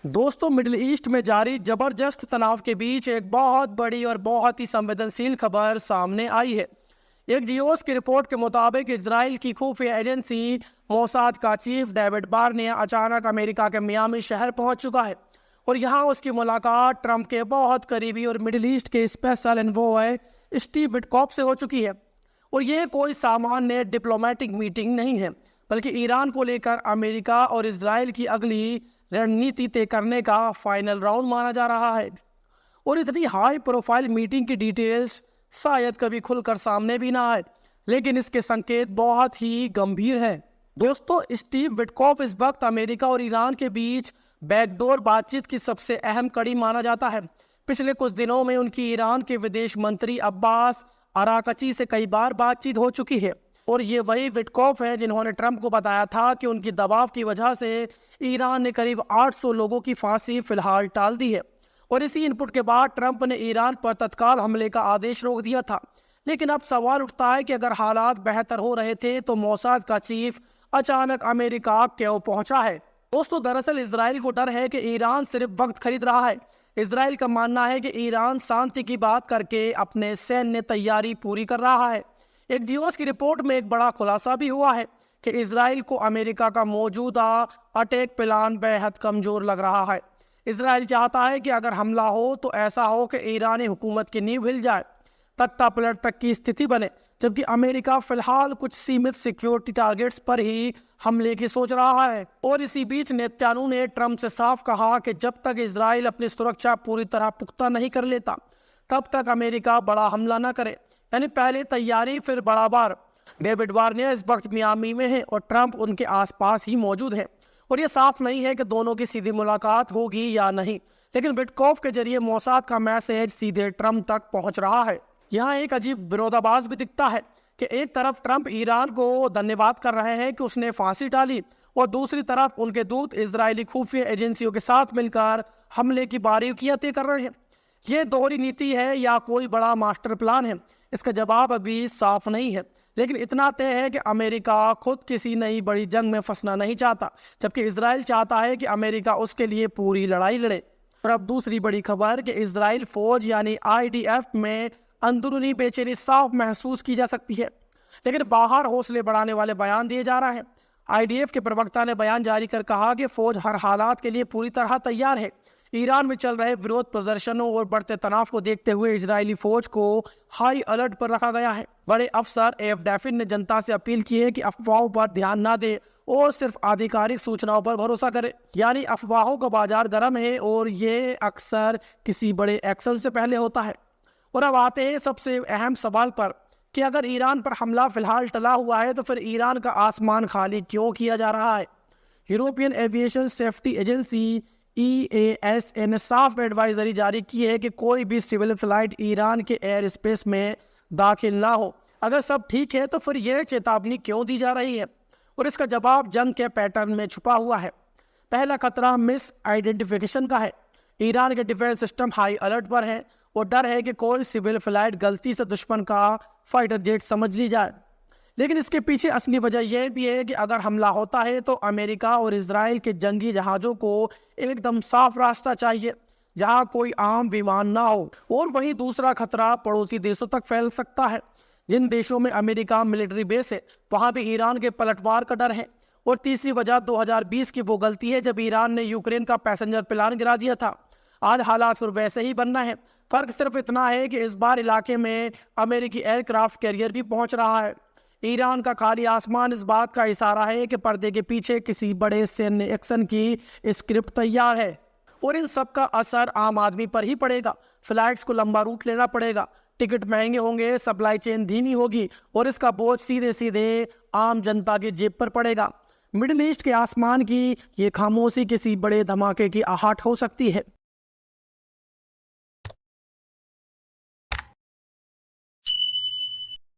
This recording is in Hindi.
दोस्तों, मिडिल ईस्ट में जारी जबरदस्त तनाव के बीच एक बहुत बड़ी और बहुत ही संवेदनशील खबर सामने आई है। एक जियोस की रिपोर्ट के मुताबिक इजराइल की खुफिया एजेंसी मोसाद का चीफ डेविड बार्निया अचानक अमेरिका के मियामी शहर पहुंच चुका है और यहां उसकी मुलाकात ट्रंप के बहुत करीबी और मिडिल ईस्ट के स्पेशल एनवॉय स्टीव विटकॉफ से हो चुकी है। और ये कोई सामान्य डिप्लोमेटिक मीटिंग नहीं है, बल्कि ईरान को लेकर अमेरिका और इजराइल की अगली रणनीति तय करने का फाइनल राउंड माना जा रहा है। और इतनी हाई प्रोफाइल मीटिंग की डिटेल्स शायद कभी खुलकर सामने भी ना आए, लेकिन इसके संकेत बहुत ही गंभीर हैं। दोस्तों, स्टीव विटकॉफ इस वक्त अमेरिका और ईरान के बीच बैकडोर बातचीत की सबसे अहम कड़ी माना जाता है। पिछले कुछ दिनों में उनकी ईरान के विदेश मंत्री अब्बास अराकची से कई बार बातचीत हो चुकी है और ये वही विटकॉफ है जिन्होंने ट्रंप को बताया था कि उनकी दबाव की वजह से ईरान ने करीब 800 लोगों की फांसी फिलहाल टाल दी है। और इसी इनपुट के बाद ट्रंप ने ईरान पर तत्काल हमले का आदेश रोक दिया था। लेकिन अब सवाल उठता है कि अगर हालात बेहतर हो रहे थे तो मोसाद का चीफ अचानक अमेरिका क्यों पहुंचा है। दोस्तों, दरअसल इजराइल को डर है कि ईरान सिर्फ वक्त खरीद रहा है। इजराइल का मानना है कि ईरान शांति की बात करके अपने सैन्य तैयारी पूरी कर रहा है। एक जियोस की रिपोर्ट में एक बड़ा खुलासा भी हुआ है कि इजराइल को अमेरिका का मौजूदा अटैक प्लान बेहद कमजोर लग रहा है। इजराइल चाहता है कि अगर हमला हो तो ऐसा हो कि ईरानी हुकूमत की नींव हिल जाए, तख्ता पलट तक की स्थिति बने, जबकि अमेरिका फिलहाल कुछ सीमित सिक्योरिटी टारगेट्स पर ही हमले की सोच रहा है। और इसी बीच नेतन्याहू ने ट्रंप से साफ कहा कि जब तक इजराइल अपनी सुरक्षा पूरी तरह पुख्ता नहीं कर लेता तब तक अमेरिका बड़ा हमला न करे, यानी पहले तैयारी फिर बड़ा वार। डेविड बार्निया इस वक्त मियामी में है और ट्रंप उनके आसपास ही मौजूद है और ये साफ नहीं है कि दोनों की सीधी मुलाकात होगी या नहीं, लेकिन विटकॉफ के जरिए मोसाद का मैसेज सीधे ट्रंप तक पहुंच रहा है। यहाँ एक अजीब विरोधाभास भी दिखता है कि एक तरफ ट्रंप ईरान को धन्यवाद कर रहे हैं कि उसने फांसी डाली और दूसरी तरफ उनके दूत इजरायली खुफिया एजेंसियों के साथ मिलकर हमले की बारीकियां तय कर रहे हैं। ये दोहरी नीति है या कोई बड़ा मास्टर प्लान है, इसका जवाब अभी साफ नहीं है। लेकिन इतना तय है कि अमेरिका खुद किसी नई बड़ी जंग में फंसना नहीं चाहता, जबकि इजराइल चाहता है कि अमेरिका उसके लिए पूरी लड़ाई लड़े। और अब दूसरी बड़ी खबर कि इजराइल फौज यानी IDF में अंदरूनी बेचैनी साफ महसूस की जा सकती है, लेकिन बाहर हौसले बढ़ाने वाले बयान दिए जा रहे हैं। IDF के प्रवक्ता ने बयान जारी कर कहा कि फौज हर हालात के लिए पूरी तरह तैयार है। ईरान में चल रहे विरोध प्रदर्शनों और बढ़ते तनाव को देखते हुए इजरायली फौज को हाई अलर्ट पर रखा गया है। बड़े अफसर डेफिन ने जनता से अपील की है कि अफवाहों पर ध्यान न दे और सिर्फ आधिकारिक सूचनाओं पर भरोसा करे, यानी अफवाहों का बाजार गर्म है और ये अक्सर किसी बड़े एक्शन से पहले होता है। और अब आते हैं सबसे अहम सवाल पर कि अगर ईरान पर हमला फिलहाल टला हुआ है तो फिर ईरान का आसमान खाली क्यों किया जा रहा है। European aviation safety agency EASA ने साफ एडवाइजरी जारी की है कि कोई भी सिविल फ्लाइट ईरान के एयर स्पेस में दाखिल ना हो। अगर सब ठीक है तो फिर यह चेतावनी क्यों दी जा रही है, और इसका जवाब जंग के पैटर्न में छुपा हुआ है। पहला खतरा मिस आइडेंटिफिकेशन का है। ईरान के डिफेंस सिस्टम हाई अलर्ट पर है और डर है कि कोई सिविल फ्लाइट गलती से दुश्मन का फाइटर जेट समझ ली जाए। लेकिन इसके पीछे असली वजह यह भी है कि अगर हमला होता है तो अमेरिका और इजराइल के जंगी जहाज़ों को एकदम साफ रास्ता चाहिए जहां कोई आम विमान ना हो। और वहीं दूसरा खतरा पड़ोसी देशों तक फैल सकता है। जिन देशों में अमेरिका मिलिट्री बेस है वहां भी ईरान के पलटवार का डर है। और तीसरी वजह 2020 की वो गलती है जब ईरान ने यूक्रेन का पैसेंजर प्लान गिरा दिया था। आज हालात फिर वैसे ही बनना है। फर्क सिर्फ इतना है कि इस बार इलाके में अमेरिकी एयरक्राफ्ट कैरियर भी पहुंच रहा है। ईरान का खाली आसमान इस बात का इशारा है कि पर्दे के पीछे किसी बड़े सैन्य एक्शन की स्क्रिप्ट तैयार है। और इन सब का असर आम आदमी पर ही पड़ेगा। फ्लाइट्स को लंबा रूट लेना पड़ेगा, टिकट महंगे होंगे, सप्लाई चेन धीमी होगी और इसका बोझ सीधे सीधे आम जनता की जेब पर पड़ेगा। मिडिल ईस्ट के आसमान की ये खामोशी किसी बड़े धमाके की आहट हो सकती है।